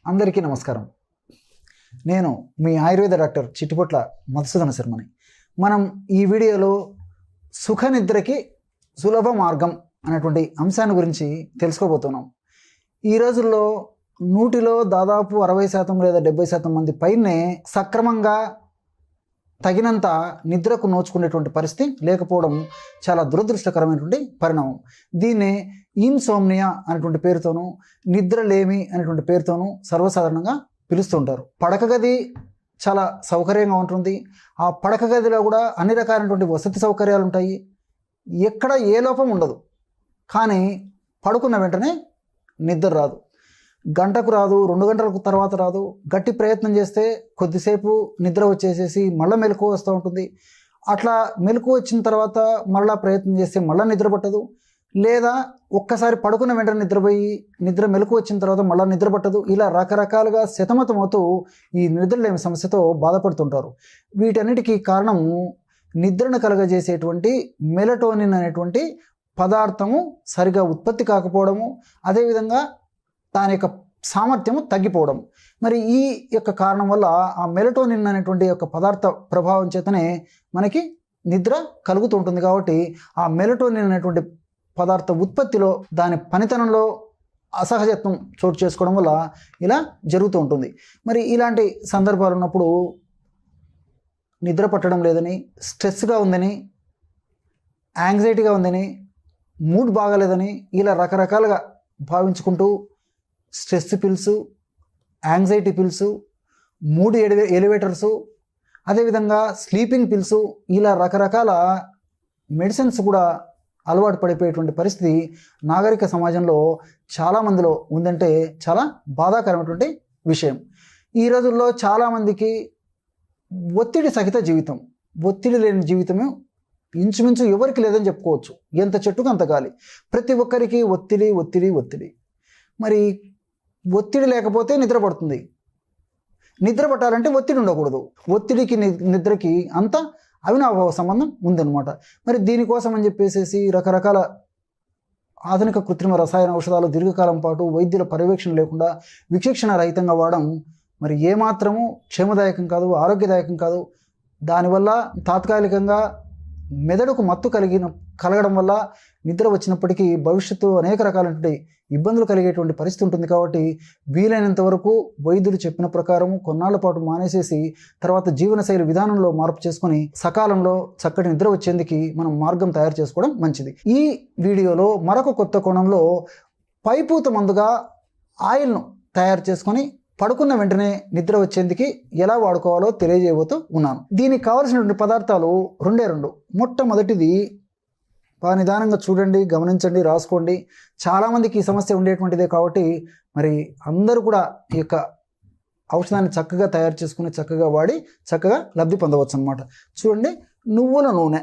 అందరికీ నమస్కారం. నేను మీ ఆయుర్వేద డాక్టర్ చిట్టుపొట్ల మధుసూదన శర్మని. మనం ఈ వీడియోలో సుఖ నిద్రకి సులభ మార్గం అనేటువంటి అంశాన్ని గురించి తెలుసుకోబోతున్నాం. ఈ రోజుల్లో 100లో దాదాపు 60% లేదా 70% మంది పైనే సక్రమంగా తగినంత నిద్రకు నోచుకునేటువంటి పరిస్థితి లేకపోవడం చాలా దురదృష్టకరమైనటువంటి పరిణామం. దీన్నే ఇన్సోమ్నియా అనేటువంటి పేరుతోనూ నిద్రలేమి అనేటువంటి పేరుతోనూ సర్వసాధారణంగా పిలుస్తుంటారు. పడక గది చాలా సౌకర్యంగా ఉంటుంది. ఆ పడక గదిలో కూడా అన్ని రకాలైనటువంటి వసతి సౌకర్యాలు ఉంటాయి. ఎక్కడ ఏ లోపం ఉండదు. కానీ పడుకున్న వెంటనే నిద్ర రాదు. గంటకు రాదు, 2 గంటలకు తర్వాత రాదు. గట్టి ప్రయత్నం చేస్తే కొద్దిసేపు నిద్ర వచ్చేసేసి మళ్ళీ మెలకువ వస్తూ ఉంటుంది. అట్లా మెలకువ వచ్చిన తర్వాత మళ్ళీ ప్రయత్నం చేస్తే మళ్ళీ నిద్ర పట్టదు. లేదా ఒక్కసారి పడుకున్న వెంటనే నిద్రపోయి మెలకువ వచ్చిన తర్వాత మళ్ళీ నిద్ర పట్టదు. ఇలా రకరకాలుగా సతమతమవుతూ ఈ నిద్రలేమి సమస్యతో బాధపడుతుంటారు. వీటన్నిటికీ కారణం నిద్రను కలగజేసేటువంటి మెలటోనిన్ అనేటువంటి పదార్థము సరిగా ఉత్పత్తి కాకపోవడము, అదేవిధంగా దాని యొక్క సామర్థ్యము తగ్గిపోవడం. మరి ఈ యొక్క కారణం వల్ల ఆ మెలటోనిన్ అనేటువంటి యొక్క పదార్థ ప్రభావం చేతనే మనకి నిద్ర కలుగుతూ ఉంటుంది. కాబట్టి ఆ మెలటోనిన్ అనేటువంటి పదార్థ ఉత్పత్తిలో, దాని పనితనంలో అసహజత్వం చోటు చేసుకోవడం వల్ల ఇలా జరుగుతూ ఉంటుంది. మరి ఇలాంటి సందర్భాలు ఉన్నప్పుడు నిద్ర పట్టడం లేదని, స్ట్రెస్గా ఉందని, యాంగ్జైటీగా ఉందని, మూడ్ బాగాలేదని ఇలా రకరకాలుగా భావించుకుంటూ stress pills, anxiety pills, mood elevators, అదేవిధంగా స్లీపింగ్ పిల్స్ ఇలా రకరకాల మెడిసిన్స్ కూడా అలవాటు పడిపోయేటువంటి పరిస్థితి నాగరిక సమాజంలో చాలామందిలో ఉందంటే చాలా బాధాకరమైనటువంటి విషయం. ఈ రోజుల్లో చాలామందికి ఒత్తిడి సహిత జీవితం, ఒత్తిడి లేని జీవితమే ఇంచుమించు ఎవరికి లేదని చెప్పుకోవచ్చు. ఎంత చెట్టుకు అంత గాలి. ప్రతి ఒక్కరికి ఒత్తిడి ఒత్తిడి ఒత్తిడి. మరి ఒత్తిడి లేకపోతే నిద్ర పడుతుంది. నిద్ర పట్టాలంటే ఒత్తిడి ఉండకూడదు. ఒత్తిడికి నిద్రకి అంత అవినాభావ సంబంధం ఉందన్నమాట. మరి దీనికోసం అని చెప్పేసి రకరకాల ఆధునిక కృత్రిమ రసాయన ఔషధాలు దీర్ఘకాలం పాటు వైద్యుల పర్యవేక్షణ లేకుండా విచక్షణ రహితంగా వాడడం మరి ఏమాత్రము క్షేమదాయకం కాదు, ఆరోగ్యదాయకం కాదు. దానివల్ల తాత్కాలికంగా మెదడుకు మత్తు కలగడం వల్ల నిద్ర వచ్చినప్పటికీ భవిష్యత్తు అనేక రకాలైనటువంటి ఇబ్బందులు కలిగేటువంటి పరిస్థితి ఉంటుంది. కాబట్టి వీలైనంత వరకు వైద్యులు చెప్పిన ప్రకారము కొన్నాళ్ల పాటు మానేసేసి తర్వాత జీవనశైలి విధానంలో మార్పు చేసుకొని సకాలంలో చక్కటి నిద్ర వచ్చేందుకు మనం మార్గం తయారు చేసుకోవడం మంచిది. ఈ వీడియోలో మరొక కొత్త కోణంలో పైపూత మందుగా ఆయిల్ను తయారు చేసుకొని పడుకున్న వెంటనే నిద్ర వచ్చేందుకు ఎలా వాడుకోవాలో తెలియజేయబోతూ ఉన్నాను. దీనికి కావాల్సినటువంటి పదార్థాలు రెండే రెండు. మొట్టమొదటిది నిదానంగా చూడండి, గమనించండి, రాసుకోండి. చాలామందికి ఈ సమస్య ఉండేటువంటిదే కాబట్టి మరి అందరూ కూడా ఈ యొక్క ఔషధాన్ని చక్కగా తయారు చేసుకుని చక్కగా వాడి చక్కగా లబ్ధి పొందవచ్చు అన్నమాట. చూడండి, నువ్వుల నూనె.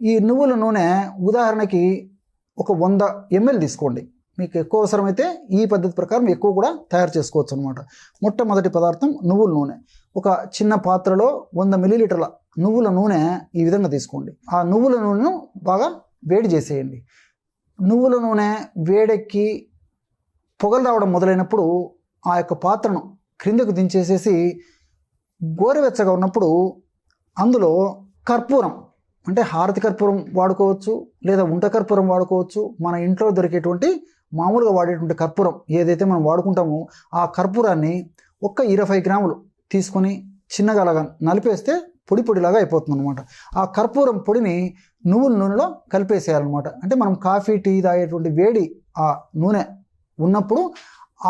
ఈ నువ్వుల నూనె ఉదాహరణకి ఒక 100 ml తీసుకోండి. మీకు ఎక్కువ అవసరమైతే ఈ పద్ధతి ప్రకారం ఎక్కువ కూడా తయారు చేసుకోవచ్చు అనమాట. మొట్టమొదటి పదార్థం నువ్వుల నూనె. ఒక చిన్న పాత్రలో 100 ml నువ్వుల నూనె ఈ విధంగా తీసుకోండి. ఆ నువ్వుల నూనెను బాగా వేడి చేసేయండి. నువ్వుల నూనె వేడెక్కి పొగలు రావడం మొదలైనప్పుడు ఆ యొక్క పాత్రను క్రిందకు దించేసేసి గోరువెచ్చగా ఉన్నప్పుడు అందులో కర్పూరం, అంటే హారతి కర్పూరం వాడుకోవచ్చు, లేదా ఉంట కర్పూరం వాడుకోవచ్చు. మన ఇంట్లో దొరికేటువంటి మామూలుగా వాడేటువంటి కర్పూరం ఏదైతే మనం వాడుకుంటామో ఆ కర్పూరాన్ని ఒక 20 గ్రాములు తీసుకొని చిన్నగా అలాగా నలిపేస్తే పొడిలాగా అయిపోతుంది అనమాట. ఆ కర్పూరం పొడిని నువ్వుల నూనెలో కలిపేసేయాలన్నమాట. అంటే మనం కాఫీ, టీ తాగేటువంటి వేడి ఆ నూనె ఉన్నప్పుడు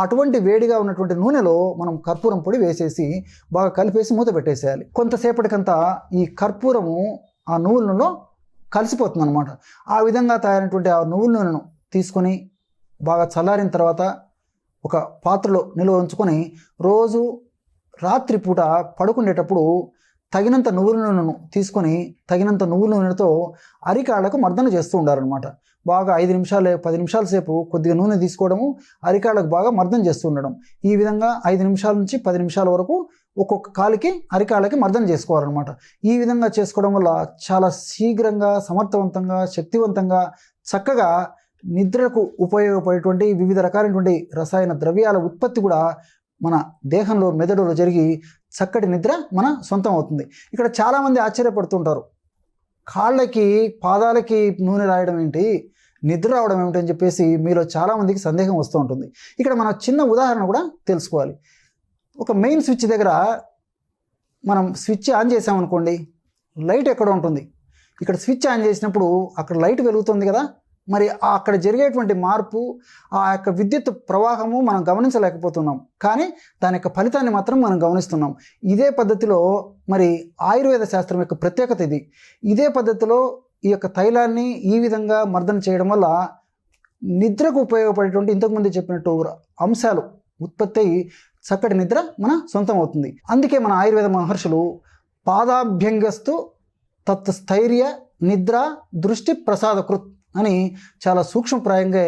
అటువంటి వేడిగా ఉన్నటువంటి నూనెలో మనం కర్పూరం పొడి వేసేసి బాగా కలిపేసి మూత పెట్టేసేయాలి. కొంతసేపటికంతా ఈ కర్పూరము ఆ నువ్వుల నూనెలో కలిసిపోతుంది అనమాట. ఆ విధంగా తయారైనటువంటి ఆ నువ్వుల నూనెను తీసుకొని బాగా చల్లారిన తర్వాత ఒక పాత్రలో నిల్వ ఉంచుకొని రోజు రాత్రిపూట పడుకునేటప్పుడు తగినంత నువ్వుల నూనెను తీసుకొని తగినంత నువ్వుల నూనెతో అరికాళ్లకు మర్దన చేస్తూ ఉండాలన్నమాట. బాగా 5 నిమిషాలు 10 నిమిషాల సేపు కొద్దిగా నూనె తీసుకోవడము, అరికాళ్లకు బాగా మర్దన చేస్తూ ఉండడం. ఈ విధంగా 5 నిమిషాల నుంచి 10 నిమిషాల వరకు ఒక్కొక్క కాలికి అరికాళ్ళకి మర్దన చేసుకోవాలన్నమాట. ఈ విధంగా చేసుకోవడం వల్ల చాలా శీఘ్రంగా, సమర్థవంతంగా, శక్తివంతంగా, చక్కగా నిద్రకు ఉపయోగపడేటువంటి వివిధ రకాలైనటువంటి రసాయన ద్రవ్యాల ఉత్పత్తి కూడా మన దేహంలో మెదడులో జరిగి చక్కటి నిద్ర మన సొంతం అవుతుంది. ఇక్కడ చాలామంది ఆశ్చర్యపడుతుంటారు, కాళ్ళకి పాదాలకి నూనె రాయడం ఏంటి, నిద్ర రావడం ఏమిటి అని చెప్పేసి మీలో చాలామందికి సందేహం వస్తూ ఉంటుంది. ఇక్కడ మనం చిన్న ఉదాహరణ కూడా తెలుసుకోవాలి. ఒక మెయిన్ స్విచ్ దగ్గర మనం స్విచ్ ఆన్ చేసామనుకోండి, లైట్ ఎక్కడ ఉంటుంది, ఇక్కడ స్విచ్ ఆన్ చేసినప్పుడు అక్కడ లైట్ వెలుగుతుంది కదా, మరి అక్కడ జరిగేటువంటి మార్పు, ఆ యొక్క విద్యుత్ ప్రవాహము మనం గమనించలేకపోతున్నాం, కానీ దాని యొక్క ఫలితాన్ని మాత్రం మనం గమనిస్తున్నాం. ఇదే పద్ధతిలో మరి ఆయుర్వేద శాస్త్రం యొక్క ప్రత్యేకత ఇది. ఇదే పద్ధతిలో ఈ యొక్క తైలాన్ని ఈ విధంగా మర్దన చేయడం వల్ల నిద్రకు ఉపయోగపడేటువంటి ఇంతకుముందు చెప్పినట్టు అంశాలు ఉత్పత్తి అయ్యి చక్కటి నిద్ర మన సొంతం అవుతుంది. అందుకే మన ఆయుర్వేద మహర్షులు పాదాభ్యంగస్తు తత్స్థైర్య నిద్ర దృష్టి ప్రసాదకృత్ అని చాలా సూక్ష్మప్రాయంగా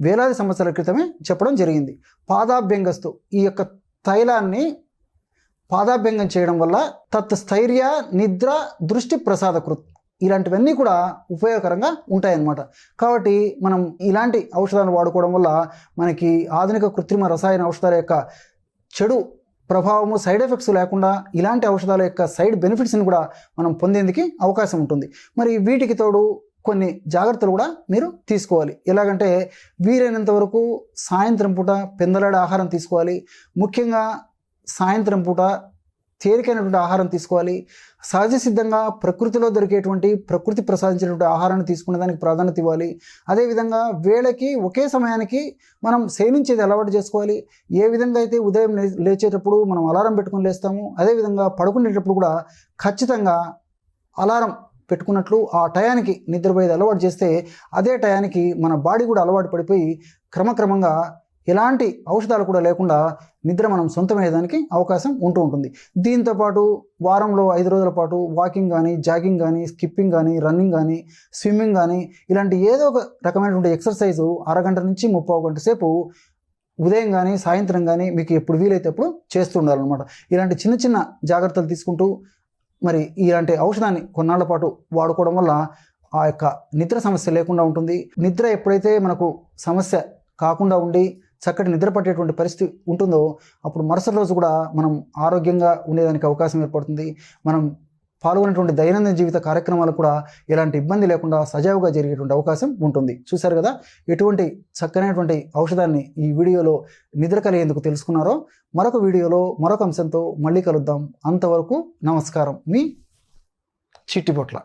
వేలాది సంవత్సరాల క్రితమే చెప్పడం జరిగింది. పాదాభ్యంగస్తు, ఈ యొక్క తైలాన్ని పాదాభ్యంగం చేయడం వల్ల తత్స్థైర్య నిద్ర దృష్టి ప్రసాదకృత్ ఇలాంటివన్నీ కూడా ఉపయోగకరంగా ఉంటాయన్నమాట. కాబట్టి మనం ఇలాంటి ఔషధాలను వాడుకోవడం వల్ల మనకి ఆధునిక కృత్రిమ రసాయన ఔషధాల యొక్క చెడు ప్రభావము, సైడ్ ఎఫెక్ట్స్ లేకుండా ఇలాంటి ఔషధాల యొక్క సైడ్ బెనిఫిట్స్ని కూడా మనం పొందేందుకు అవకాశం ఉంటుంది. మరి వీటికి తోడు కొన్ని జాగ్రత్తలు కూడా మీరు తీసుకోవాలి. ఎలాగంటే వీలైనంత వరకు సాయంత్రం పూట పెందలాడే ఆహారం తీసుకోవాలి. ముఖ్యంగా సాయంత్రం పూట తేలికైనటువంటి ఆహారం తీసుకోవాలి. సహజ సిద్ధంగా ప్రకృతిలో దొరికేటువంటి ప్రకృతి ప్రసాదించినటువంటి ఆహారాన్ని తీసుకునే దానికి ప్రాధాన్యత ఇవ్వాలి. అదేవిధంగా వేళకి ఒకే సమయానికి మనం సేవించేది అలవాటు చేసుకోవాలి. ఏ విధంగా అయితే ఉదయం లేచేటప్పుడు మనం అలారం పెట్టుకుని లేస్తాము, అదేవిధంగా పడుకునేటప్పుడు కూడా ఖచ్చితంగా అలారం పెట్టుకున్నట్లు ఆ టయానికి నిద్రపోయేది అలవాటు చేస్తే అదే టయానికి మన బాడీ కూడా అలవాటు పడిపోయి క్రమక్రమంగా ఎలాంటి ఔషధాలు కూడా లేకుండా నిద్ర మనం సొంతమయ్యేదానికి అవకాశం ఉంటూ ఉంటుంది. దీంతోపాటు వారంలో 5 రోజుల పాటు వాకింగ్ కానీ, జాగింగ్ కానీ, స్కిప్పింగ్ కానీ, రన్నింగ్ కానీ, స్విమ్మింగ్ కానీ ఇలాంటి ఏదో ఒక రకమైనటువంటి ఎక్సర్సైజు అరగంట నుంచి 30 గంట సేపు ఉదయం కానీ సాయంత్రం కానీ మీకు ఎప్పుడు వీలైతే అప్పుడు చేస్తూ ఉండాలన్నమాట. ఇలాంటి చిన్న చిన్న జాగ్రత్తలు తీసుకుంటూ మరి ఇలాంటి ఔషధాన్ని కొన్నాళ్ల పాటు వాడుకోవడం వల్ల ఆ యొక్క నిద్ర సమస్య లేకుండా ఉంటుంది. నిద్ర ఎప్పుడైతే మనకు సమస్య కాకుండా ఉండి చక్కటి నిద్ర పట్టేటువంటి పరిస్థితి ఉంటుందో అప్పుడు మరుసటి రోజు కూడా మనం ఆరోగ్యంగా ఉండేదానికి అవకాశం ఏర్పడుతుంది. మనం పాల్గొనేటువంటి దైనందిన జీవిత కార్యక్రమాలు కూడా ఎలాంటి ఇబ్బంది లేకుండా సజావుగా జరిగేటువంటి అవకాశం ఉంటుంది. చూశారు కదా ఎటువంటి చక్కనైనటువంటి ఔషధాన్ని ఈ వీడియోలో నిద్ర కలిగేందుకు తెలుసుకున్నారో. మరొక వీడియోలో మరొక అంశంతో మళ్ళీ కలుద్దాం. అంతవరకు నమస్కారం. మీ చిట్టిపొట్ల.